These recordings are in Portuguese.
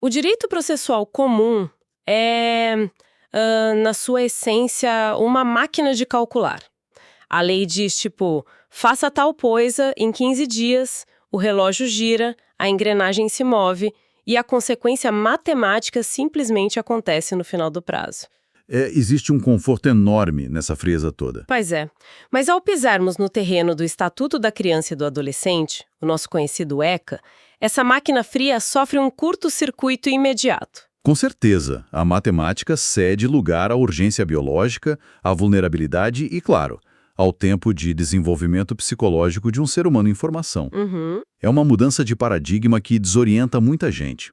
O direito processual comum é, na sua essência, uma máquina de calcular. A lei diz, tipo, faça tal coisa, em 15 dias, o relógio gira, a engrenagem se move e a consequência matemática simplesmente acontece no final do prazo. Existe um conforto enorme nessa frieza toda. Pois é. Mas ao pisarmos no terreno do Estatuto da Criança e do Adolescente, o nosso conhecido ECA, essa máquina fria sofre um curto-circuito imediato. Com certeza, a matemática cede lugar à urgência biológica, à vulnerabilidade e, claro, ao tempo de desenvolvimento psicológico de um ser humano em formação. Uhum. É uma mudança de paradigma que desorienta muita gente.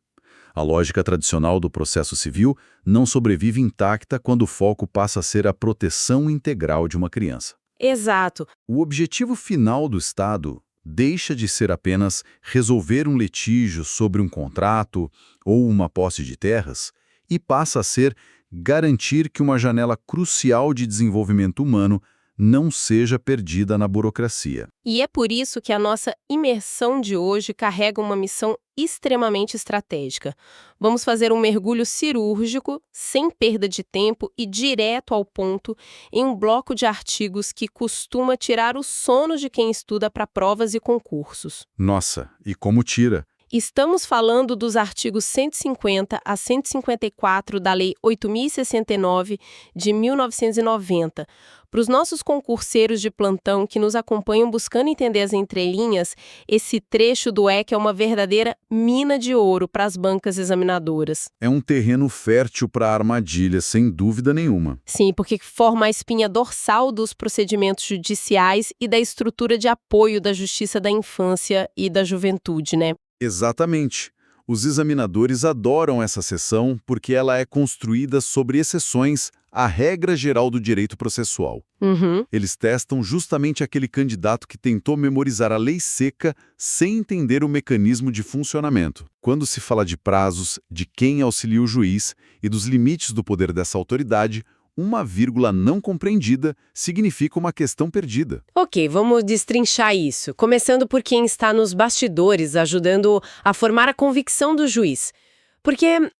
A lógica tradicional do processo civil não sobrevive intacta quando o foco passa a ser a proteção integral de uma criança. Exato. O objetivo final do Estado deixa de ser apenas resolver um litígio sobre um contrato ou uma posse de terras e passa a ser garantir que uma janela crucial de desenvolvimento humano não seja perdida na burocracia. E é por isso que a nossa imersão de hoje carrega uma missão extremamente estratégica. Vamos fazer um mergulho cirúrgico, sem perda de tempo e direto ao ponto, em um bloco de artigos que costuma tirar o sono de quem estuda para provas e concursos. Nossa, e como tira? Estamos falando dos artigos 150 a 154 da Lei 8.069 de 1990. Para os nossos concurseiros de plantão que nos acompanham buscando entender as entrelinhas, esse trecho do ECA é uma verdadeira mina de ouro para as bancas examinadoras. É um terreno fértil para armadilhas, sem dúvida nenhuma. Sim, porque forma a espinha dorsal dos procedimentos judiciais e da estrutura de apoio da justiça da infância e da juventude, né? Exatamente. Os examinadores adoram essa seção porque ela é construída sobre exceções à regra geral do direito processual. Uhum. Eles testam justamente aquele candidato que tentou memorizar a lei seca sem entender o mecanismo de funcionamento. Quando se fala de prazos, de quem auxilia o juiz e dos limites do poder dessa autoridade, uma vírgula não compreendida significa uma questão perdida. Ok, vamos destrinchar isso, começando por quem está nos bastidores, ajudando a formar a convicção do juiz. Porque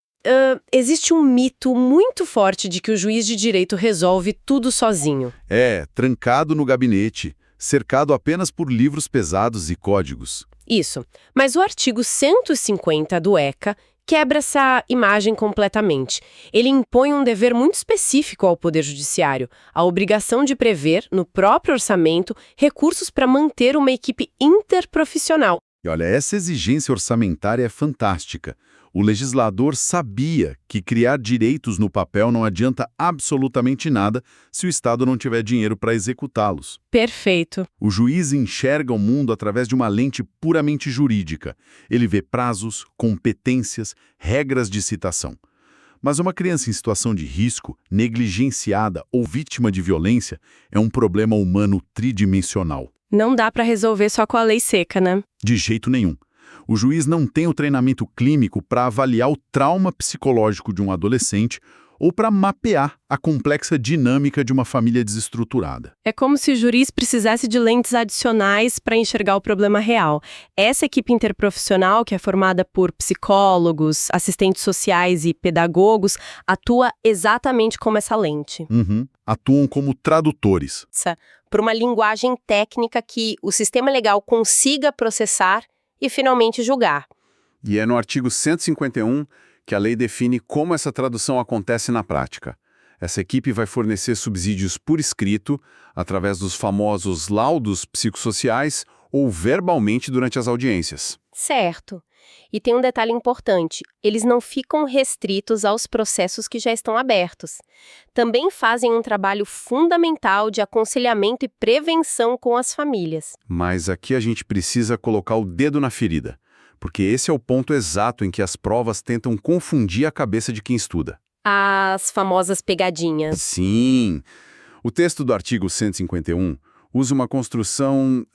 existe um mito muito forte de que o juiz de direito resolve tudo sozinho. Trancado no gabinete, cercado apenas por livros pesados e códigos. Isso, mas o artigo 150 do ECA quebra essa imagem completamente. Ele impõe um dever muito específico ao Poder Judiciário, a obrigação de prever, no próprio orçamento, recursos para manter uma equipe interprofissional. E olha, essa exigência orçamentária é fantástica. O legislador sabia que criar direitos no papel não adianta absolutamente nada se o Estado não tiver dinheiro para executá-los. Perfeito. O juiz enxerga o mundo através de uma lente puramente jurídica. Ele vê prazos, competências, regras de citação. Mas uma criança em situação de risco, negligenciada ou vítima de violência é um problema humano tridimensional. Não dá para resolver só com a lei seca, né? De jeito nenhum. O juiz não tem o treinamento clínico para avaliar o trauma psicológico de um adolescente ou para mapear a complexa dinâmica de uma família desestruturada. É como se o juiz precisasse de lentes adicionais para enxergar o problema real. Essa equipe interprofissional, que é formada por psicólogos, assistentes sociais e pedagogos, atua exatamente como essa lente. Atuam como tradutores. Para uma linguagem técnica que o sistema legal consiga processar e finalmente julgar. E é no artigo 151 que a lei define como essa tradução acontece na prática. Essa equipe vai fornecer subsídios por escrito, através dos famosos laudos psicossociais ou verbalmente durante as audiências. Certo. E tem um detalhe importante, eles não ficam restritos aos processos que já estão abertos. Também fazem um trabalho fundamental de aconselhamento e prevenção com as famílias. Mas aqui a gente precisa colocar o dedo na ferida, porque esse é o ponto exato em que as provas tentam confundir a cabeça de quem estuda. As famosas pegadinhas. Sim! O texto do artigo 151 usa uma construção,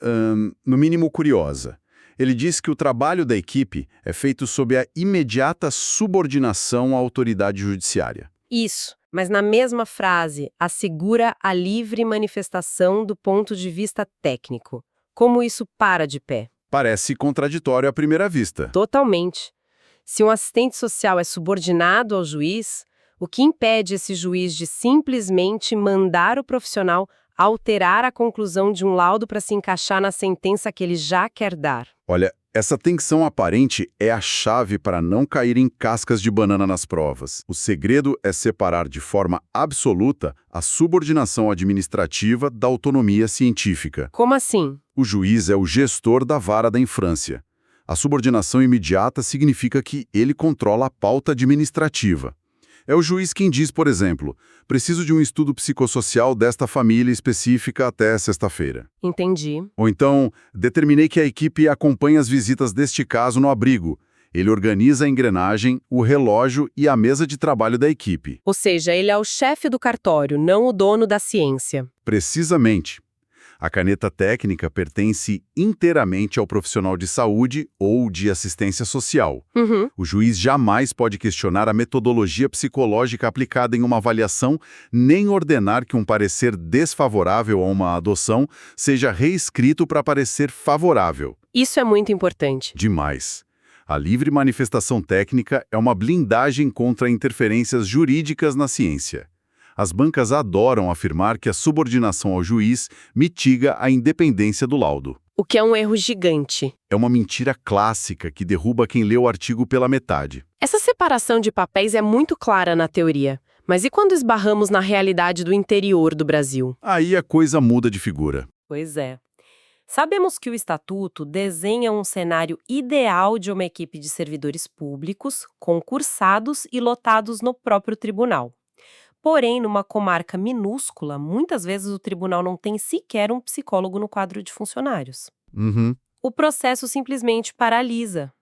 no mínimo, curiosa. Ele diz que o trabalho da equipe é feito sob a imediata subordinação à autoridade judiciária. Isso, mas na mesma frase, assegura a livre manifestação do ponto de vista técnico. Como isso para de pé? Parece contraditório à primeira vista. Totalmente. Se um assistente social é subordinado ao juiz, o que impede esse juiz de simplesmente mandar o profissional alterar a conclusão de um laudo para se encaixar na sentença que ele já quer dar? Olha, essa tensão aparente é a chave para não cair em cascas de banana nas provas. O segredo é separar de forma absoluta a subordinação administrativa da autonomia científica. Como assim? O juiz é o gestor da vara da infrância. A subordinação imediata significa que ele controla a pauta administrativa. É o juiz quem diz, por exemplo, preciso de um estudo psicossocial desta família específica até sexta-feira. Entendi. Ou então, determinei que a equipe acompanhe as visitas deste caso no abrigo. Ele organiza a engrenagem, o relógio e a mesa de trabalho da equipe. Ou seja, ele é o chefe do cartório, não o dono da ciência. Precisamente. A caneta técnica pertence inteiramente ao profissional de saúde ou de assistência social. Uhum. O juiz jamais pode questionar a metodologia psicológica aplicada em uma avaliação, nem ordenar que um parecer desfavorável a uma adoção seja reescrito para parecer favorável. Isso é muito importante. Demais. A livre manifestação técnica é uma blindagem contra interferências jurídicas na ciência. As bancas adoram afirmar que a subordinação ao juiz mitiga a independência do laudo. O que é um erro gigante. É uma mentira clássica que derruba quem lê o artigo pela metade. Essa separação de papéis é muito clara na teoria. Mas e quando esbarramos na realidade do interior do Brasil? Aí a coisa muda de figura. Pois é. Sabemos que o Estatuto desenha um cenário ideal de uma equipe de servidores públicos, concursados e lotados no próprio tribunal. Porém, numa comarca minúscula, muitas vezes o tribunal não tem sequer um psicólogo no quadro de funcionários. Uhum. O processo simplesmente paralisa.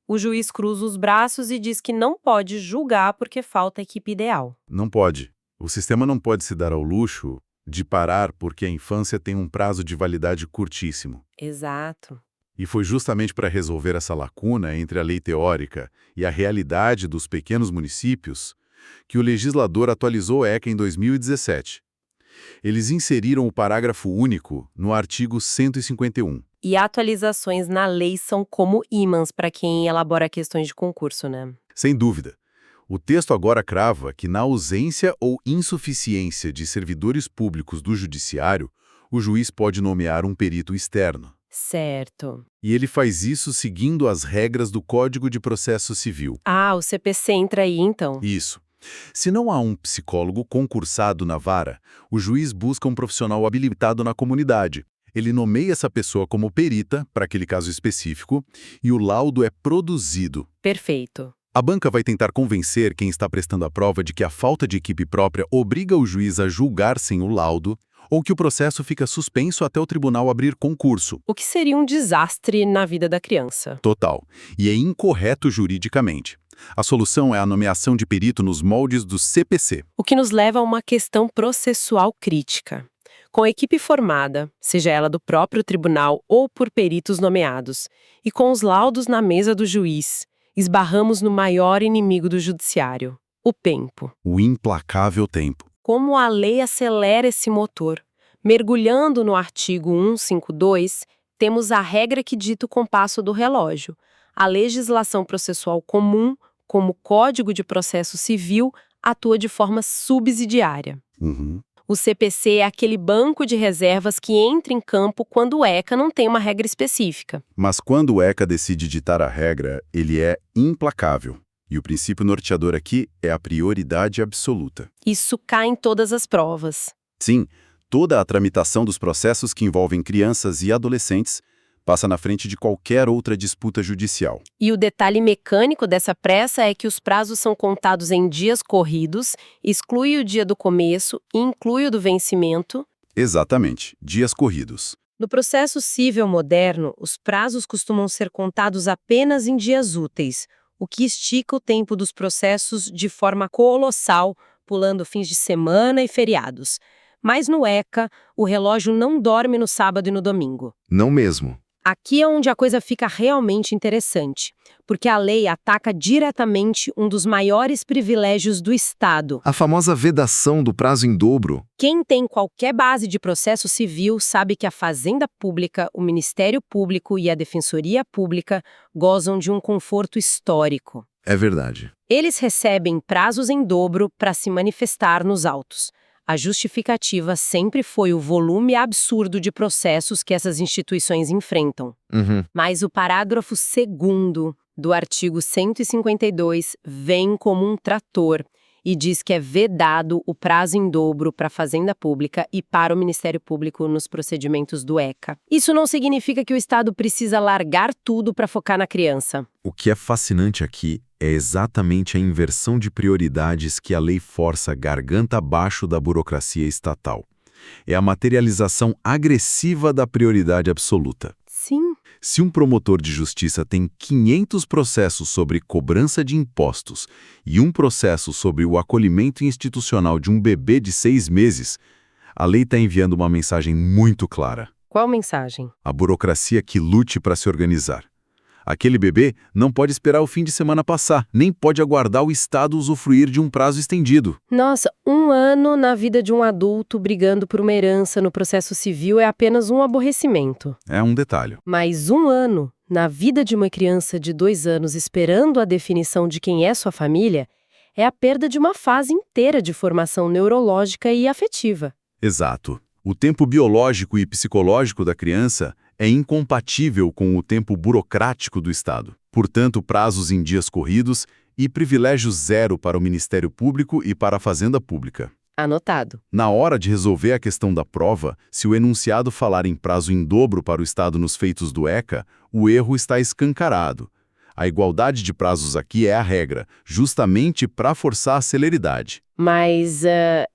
O juiz cruza os braços e diz que não pode julgar porque falta a equipe ideal. Não pode. O sistema não pode se dar ao luxo de parar porque a infância tem um prazo de validade curtíssimo. Exato. E foi justamente para resolver essa lacuna entre a lei teórica e a realidade dos pequenos municípios que o legislador atualizou o ECA em 2017. Eles inseriram o parágrafo único no artigo 151. E atualizações na lei são como ímãs para quem elabora questões de concurso, né? Sem dúvida. O texto agora crava que, na ausência ou insuficiência de servidores públicos do judiciário, o juiz pode nomear um perito externo. Certo. E ele faz isso seguindo as regras do Código de Processo Civil. Ah, o CPC entra aí, então. Isso. Se não há um psicólogo concursado na vara, o juiz busca um profissional habilitado na comunidade. Ele nomeia essa pessoa como perita, para aquele caso específico, e o laudo é produzido. Perfeito. A banca vai tentar convencer quem está prestando a prova de que a falta de equipe própria obriga o juiz a julgar sem o laudo, ou que o processo fica suspenso até o tribunal abrir concurso. O que seria um desastre na vida da criança. Total. E é incorreto juridicamente. A solução é a nomeação de perito nos moldes do CPC. O que nos leva a uma questão processual crítica. Com a equipe formada, seja ela do próprio tribunal ou por peritos nomeados, e com os laudos na mesa do juiz, esbarramos no maior inimigo do judiciário, o tempo. O implacável tempo. Como a lei acelera esse motor? Mergulhando no artigo 152, temos a regra que dita o compasso do relógio. A legislação processual comum, como o Código de Processo Civil, atua de forma subsidiária. Uhum. O CPC é aquele banco de reservas que entra em campo quando o ECA não tem uma regra específica. Mas quando o ECA decide ditar a regra, ele é implacável. E o princípio norteador aqui é a prioridade absoluta. Isso cai em todas as provas. Sim, toda a tramitação dos processos que envolvem crianças e adolescentes passa na frente de qualquer outra disputa judicial. E o detalhe mecânico dessa pressa é que os prazos são contados em dias corridos, exclui o dia do começo e inclui o do vencimento. Exatamente, dias corridos. No processo civil moderno, os prazos costumam ser contados apenas em dias úteis, o que estica o tempo dos processos de forma colossal, pulando fins de semana e feriados. Mas no ECA, o relógio não dorme no sábado e no domingo. Não mesmo. Aqui é onde a coisa fica realmente interessante, porque a lei ataca diretamente um dos maiores privilégios do Estado. A famosa vedação do prazo em dobro. Quem tem qualquer base de processo civil sabe que a Fazenda Pública, o Ministério Público e a Defensoria Pública gozam de um conforto histórico. É verdade. Eles recebem prazos em dobro para se manifestar nos autos. A justificativa sempre foi o volume absurdo de processos que essas instituições enfrentam. Mas o parágrafo 2º do artigo 152 vem como um trator e diz que é vedado o prazo em dobro para a Fazenda Pública e para o Ministério Público nos procedimentos do ECA. Isso não significa que o Estado precisa largar tudo para focar na criança. O que é fascinante aqui é exatamente a inversão de prioridades que a lei força garganta abaixo da burocracia estatal. É a materialização agressiva da prioridade absoluta. Sim. Se um promotor de justiça tem 500 processos sobre cobrança de impostos e um processo sobre o acolhimento institucional de um bebê de 6 meses, a lei está enviando uma mensagem muito clara. Qual mensagem? A burocracia que lute para se organizar. Aquele bebê não pode esperar o fim de semana passar, nem pode aguardar o Estado usufruir de um prazo estendido. Nossa, 1 ano na vida de um adulto brigando por uma herança no processo civil é apenas um aborrecimento. É um detalhe. Mas 1 ano na vida de uma criança de 2 anos esperando a definição de quem é sua família é a perda de uma fase inteira de formação neurológica e afetiva. Exato. O tempo biológico e psicológico da criança é incompatível com o tempo burocrático do Estado. Portanto, prazos em dias corridos e privilégio zero para o Ministério Público e para a Fazenda Pública. Anotado. Na hora de resolver a questão da prova, se o enunciado falar em prazo em dobro para o Estado nos feitos do ECA, o erro está escancarado. A igualdade de prazos aqui é a regra, justamente para forçar a celeridade. Mas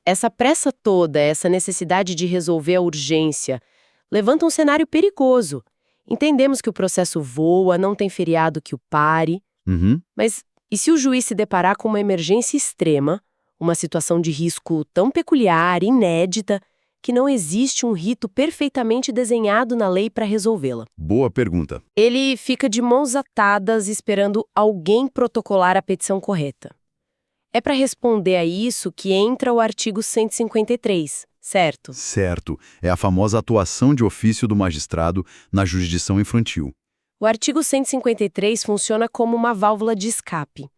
essa pressa toda, essa necessidade de resolver a urgência, levanta um cenário perigoso. Entendemos que o processo voa, não tem feriado que o pare. Mas e se o juiz se deparar com uma emergência extrema, uma situação de risco tão peculiar, inédita, que não existe um rito perfeitamente desenhado na lei para resolvê-la? Boa pergunta. Ele fica de mãos atadas esperando alguém protocolar a petição correta. É para responder a isso que entra o artigo 153, certo? Certo. É a famosa atuação de ofício do magistrado na jurisdição infantil. O artigo 153 funciona como uma válvula de escape.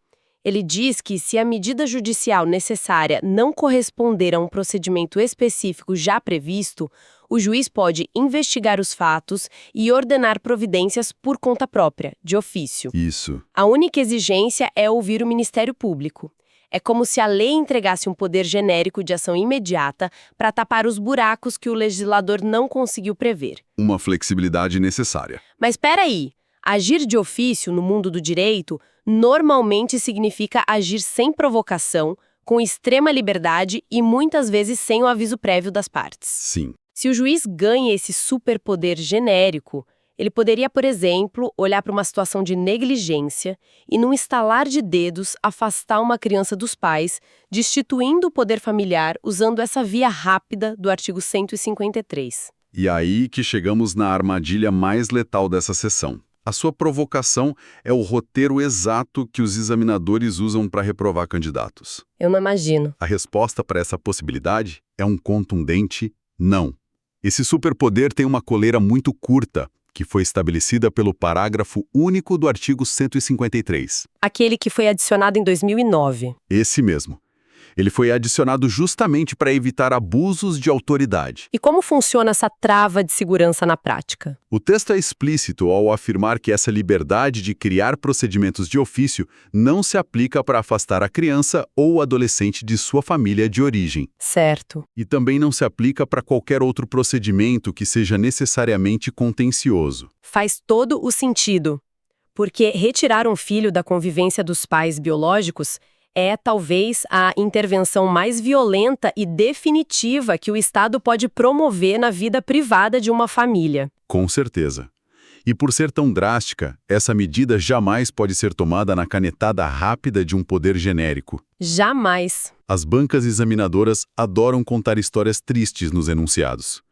Ele diz que, se a medida judicial necessária não corresponder a um procedimento específico já previsto, o juiz pode investigar os fatos e ordenar providências por conta própria, de ofício. Isso. A única exigência é ouvir o Ministério Público. É como se a lei entregasse um poder genérico de ação imediata para tapar os buracos que o legislador não conseguiu prever. Uma flexibilidade necessária. Mas espera aí, agir de ofício no mundo do direito normalmente significa agir sem provocação, com extrema liberdade e muitas vezes sem o aviso prévio das partes. Sim. Se o juiz ganha esse superpoder genérico, ele poderia, por exemplo, olhar para uma situação de negligência e, num estalar de dedos, afastar uma criança dos pais, destituindo o poder familiar usando essa via rápida do artigo 153. E aí que chegamos na armadilha mais letal dessa sessão. A sua provocação é o roteiro exato que os examinadores usam para reprovar candidatos. Eu não imagino. A resposta para essa possibilidade é um contundente não. Esse superpoder tem uma coleira muito curta, que foi estabelecida pelo parágrafo único do artigo 153. Aquele que foi adicionado em 2009. Esse mesmo. Ele foi adicionado justamente para evitar abusos de autoridade. E como funciona essa trava de segurança na prática? O texto é explícito ao afirmar que essa liberdade de criar procedimentos de ofício não se aplica para afastar a criança ou o adolescente de sua família de origem. Certo. E também não se aplica para qualquer outro procedimento que seja necessariamente contencioso. Faz todo o sentido. Porque retirar um filho da convivência dos pais biológicos é, talvez, a intervenção mais violenta e definitiva que o Estado pode promover na vida privada de uma família. Com certeza. E por ser tão drástica, essa medida jamais pode ser tomada na canetada rápida de um poder genérico. Jamais. As bancas examinadoras adoram contar histórias tristes nos enunciados.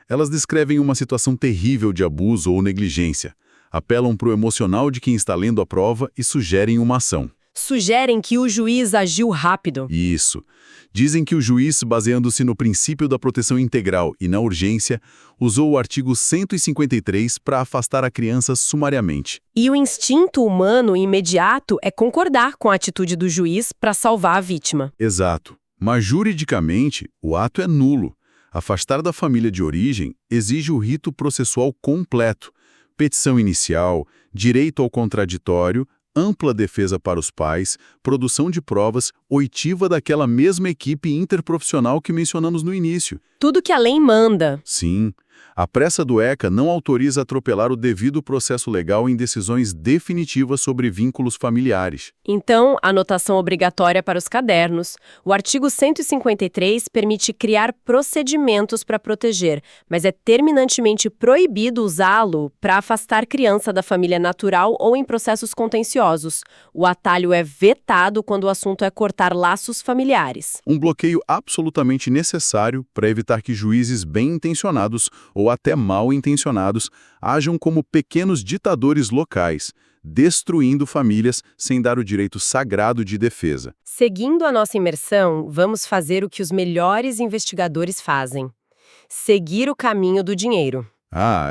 Elas descrevem uma situação terrível de abuso ou negligência, apelam para o emocional de quem está lendo a prova e sugerem uma ação. Sugerem que o juiz agiu rápido. Isso. Dizem que o juiz, baseando-se no princípio da proteção integral e na urgência, usou o artigo 153 para afastar a criança sumariamente. E o instinto humano imediato é concordar com a atitude do juiz para salvar a vítima. Exato. Mas juridicamente, o ato é nulo. Afastar da família de origem exige o rito processual completo: petição inicial, direito ao contraditório, ampla defesa para os pais, produção de provas, oitiva daquela mesma equipe interprofissional que mencionamos no início. Tudo que a lei manda. Sim, a pressa do ECA não autoriza atropelar o devido processo legal em decisões definitivas sobre vínculos familiares. Então, anotação obrigatória para os cadernos. O artigo 153 permite criar procedimentos para proteger, mas é terminantemente proibido usá-lo para afastar criança da família natural ou em processos contenciosos. O atalho é vetado quando o assunto é cortar laços familiares. Um bloqueio absolutamente necessário para evitar que juízes bem-intencionados ou até mal-intencionados ajam como pequenos ditadores locais, destruindo famílias sem dar o direito sagrado de defesa. Seguindo a nossa imersão, vamos fazer o que os melhores investigadores fazem: seguir o caminho do dinheiro.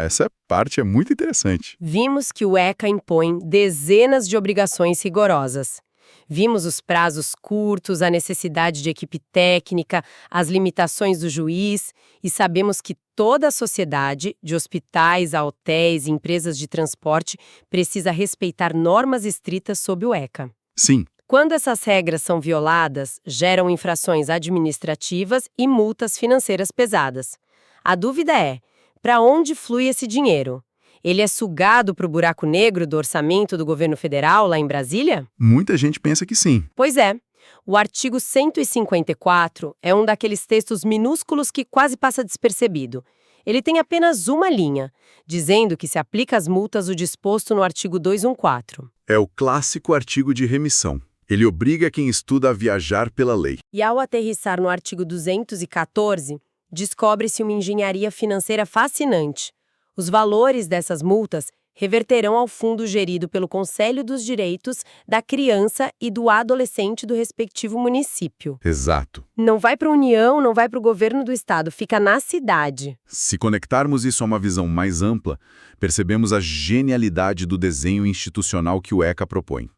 Essa parte é muito interessante. Vimos que o ECA impõe dezenas de obrigações rigorosas. Vimos os prazos curtos, a necessidade de equipe técnica, as limitações do juiz, e sabemos que toda a sociedade, de hospitais a hotéis e empresas de transporte, precisa respeitar normas estritas sob o ECA. Sim. Quando essas regras são violadas, geram infrações administrativas e multas financeiras pesadas. A dúvida é: para onde flui esse dinheiro? Ele é sugado para o buraco negro do orçamento do governo federal lá em Brasília? Muita gente pensa que sim. Pois é. O artigo 154 é um daqueles textos minúsculos que quase passa despercebido. Ele tem apenas uma linha, dizendo que se aplica às multas o disposto no artigo 214. É o clássico artigo de remissão. Ele obriga quem estuda a viajar pela lei. E ao aterrissar no artigo 214, descobre-se uma engenharia financeira fascinante. Os valores dessas multas reverterão ao fundo gerido pelo Conselho dos Direitos da Criança e do Adolescente do respectivo município. Exato. Não vai para a União, não vai para o governo do estado, fica na cidade. Se conectarmos isso a uma visão mais ampla, percebemos a genialidade do desenho institucional que o ECA propõe.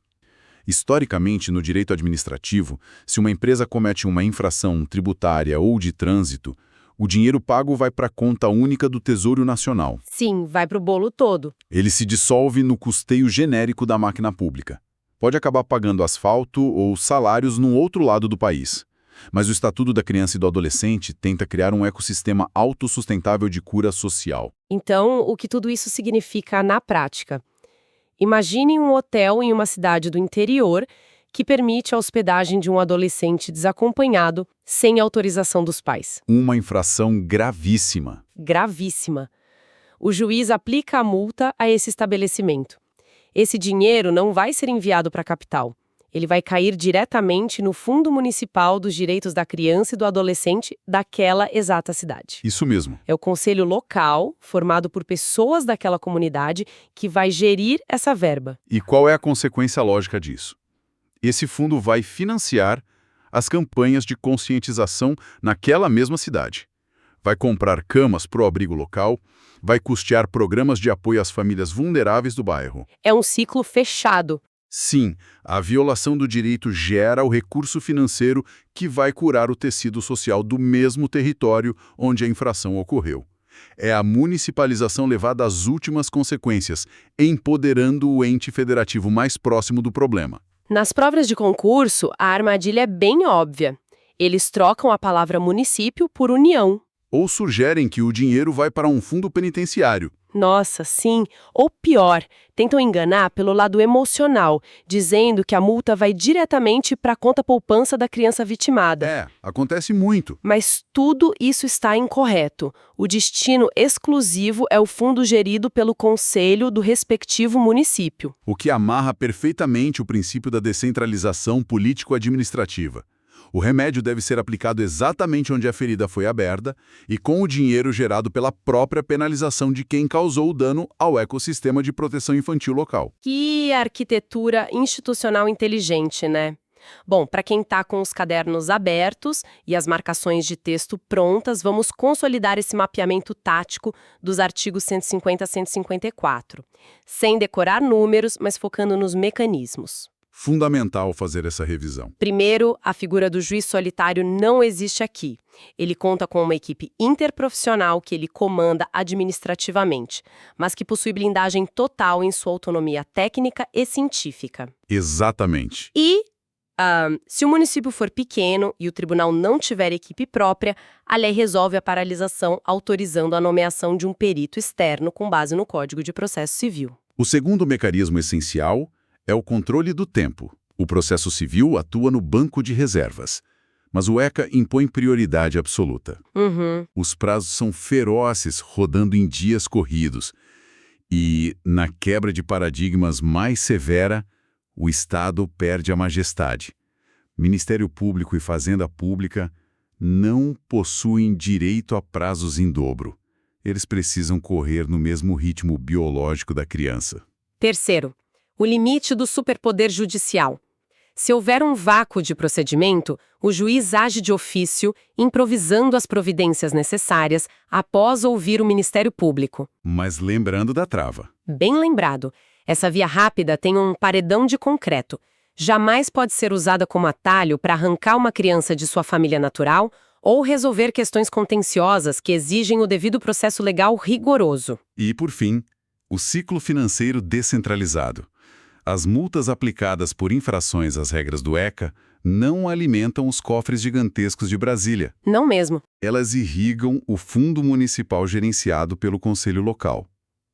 Historicamente, no direito administrativo, se uma empresa comete uma infração tributária ou de trânsito, o dinheiro pago vai para a conta única do Tesouro Nacional. Sim, vai para o bolo todo. Ele se dissolve no custeio genérico da máquina pública. Pode acabar pagando asfalto ou salários no outro lado do país. Mas o Estatuto da Criança e do Adolescente tenta criar um ecossistema autossustentável de cura social. Então, o que tudo isso significa na prática? Imagine um hotel em uma cidade do interior que permite a hospedagem de um adolescente desacompanhado sem autorização dos pais. Uma infração gravíssima. Gravíssima. O juiz aplica a multa a esse estabelecimento. Esse dinheiro não vai ser enviado para a capital. Ele vai cair diretamente no Fundo Municipal dos Direitos da Criança e do Adolescente daquela exata cidade. Isso mesmo. É o conselho local, formado por pessoas daquela comunidade, que vai gerir essa verba. E qual é a consequência lógica disso? Esse fundo vai financiar as campanhas de conscientização naquela mesma cidade. Vai comprar camas para o abrigo local, vai custear programas de apoio às famílias vulneráveis do bairro. É um ciclo fechado. Sim, a violação do direito gera o recurso financeiro que vai curar o tecido social do mesmo território onde a infração ocorreu. É a municipalização levada às últimas consequências, empoderando o ente federativo mais próximo do problema. Nas provas de concurso, a armadilha é bem óbvia. Eles trocam a palavra município por união. Ou sugerem que o dinheiro vai para um fundo penitenciário. Nossa, sim. Ou pior, tentam enganar pelo lado emocional, dizendo que a multa vai diretamente para a conta poupança da criança vitimada. Acontece muito. Mas tudo isso está incorreto. O destino exclusivo é o fundo gerido pelo conselho do respectivo município. O que amarra perfeitamente o princípio da descentralização político-administrativa. O remédio deve ser aplicado exatamente onde a ferida foi aberta e com o dinheiro gerado pela própria penalização de quem causou o dano ao ecossistema de proteção infantil local. Que arquitetura institucional inteligente, né? Bom, para quem está com os cadernos abertos e as marcações de texto prontas, vamos consolidar esse mapeamento tático dos artigos 150 a 154, sem decorar números, mas focando nos mecanismos. Fundamental fazer essa revisão. Primeiro, a figura do juiz solitário não existe aqui. Ele conta com uma equipe interprofissional que ele comanda administrativamente, mas que possui blindagem total em sua autonomia técnica e científica. Exatamente. E se o município for pequeno e o tribunal não tiver equipe própria, a lei resolve a paralisação autorizando a nomeação de um perito externo com base no Código de Processo Civil. O segundo mecanismo essencial é o controle do tempo. O processo civil atua no banco de reservas, mas o ECA impõe prioridade absoluta. Os prazos são ferozes, rodando em dias corridos. E, na quebra de paradigmas mais severa, o Estado perde a majestade. Ministério Público e Fazenda Pública não possuem direito a prazos em dobro. Eles precisam correr no mesmo ritmo biológico da criança. Terceiro, o limite do superpoder judicial. Se houver um vácuo de procedimento, o juiz age de ofício, improvisando as providências necessárias após ouvir o Ministério Público. Mas lembrando da trava. Bem lembrado, essa via rápida tem um paredão de concreto. Jamais pode ser usada como atalho para arrancar uma criança de sua família natural ou resolver questões contenciosas que exigem o devido processo legal rigoroso. E, por fim, o ciclo financeiro descentralizado. As multas aplicadas por infrações às regras do ECA não alimentam os cofres gigantescos de Brasília. Não mesmo. Elas irrigam o fundo municipal gerenciado pelo conselho local.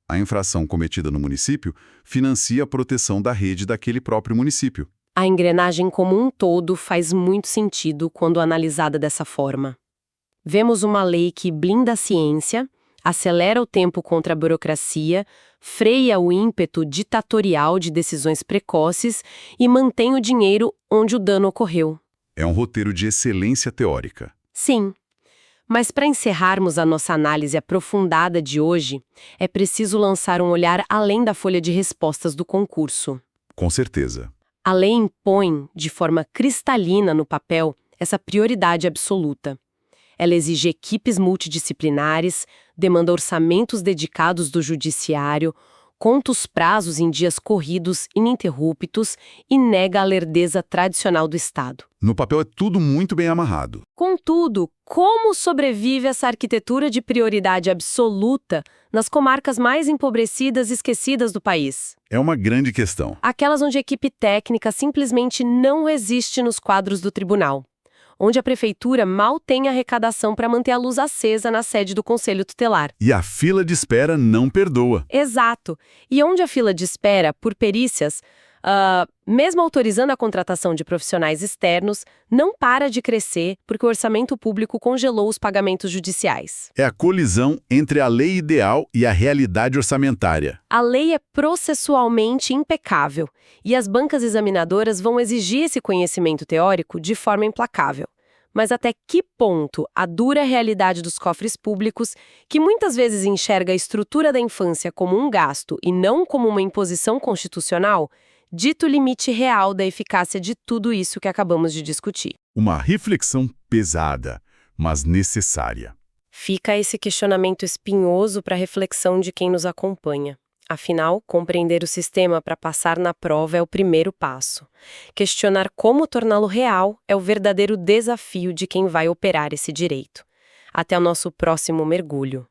A infração cometida no município financia a proteção da rede daquele próprio município. A engrenagem como um todo faz muito sentido quando analisada dessa forma. Vemos uma lei que blinda a ciência, acelera o tempo contra a burocracia, freia o ímpeto ditatorial de decisões precoces e mantém o dinheiro onde o dano ocorreu. É um roteiro de excelência teórica. Sim. Mas para encerrarmos a nossa análise aprofundada de hoje, é preciso lançar um olhar além da folha de respostas do concurso. Com certeza. A lei impõe, de forma cristalina no papel, essa prioridade absoluta. Ela exige equipes multidisciplinares, demanda orçamentos dedicados do judiciário, conta os prazos em dias corridos ininterruptos e nega a lerdeza tradicional do Estado. No papel é tudo muito bem amarrado. Contudo, como sobrevive essa arquitetura de prioridade absoluta nas comarcas mais empobrecidas e esquecidas do país? É uma grande questão. Aquelas onde a equipe técnica simplesmente não resiste nos quadros do tribunal. Onde a prefeitura mal tem arrecadação para manter a luz acesa na sede do Conselho Tutelar. E a fila de espera não perdoa. Exato. E onde a fila de espera, por perícias, mesmo autorizando a contratação de profissionais externos, não para de crescer porque o orçamento público congelou os pagamentos judiciais. É a colisão entre a lei ideal e a realidade orçamentária. A lei é processualmente impecável e as bancas examinadoras vão exigir esse conhecimento teórico de forma implacável. Mas até que ponto a dura realidade dos cofres públicos, que muitas vezes enxerga a estrutura da infância como um gasto e não como uma imposição constitucional, dita o limite real da eficácia de tudo isso que acabamos de discutir? Uma reflexão pesada, mas necessária. Fica esse questionamento espinhoso para a reflexão de quem nos acompanha. Afinal, compreender o sistema para passar na prova é o primeiro passo. Questionar como torná-lo real é o verdadeiro desafio de quem vai operar esse direito. Até o nosso próximo mergulho.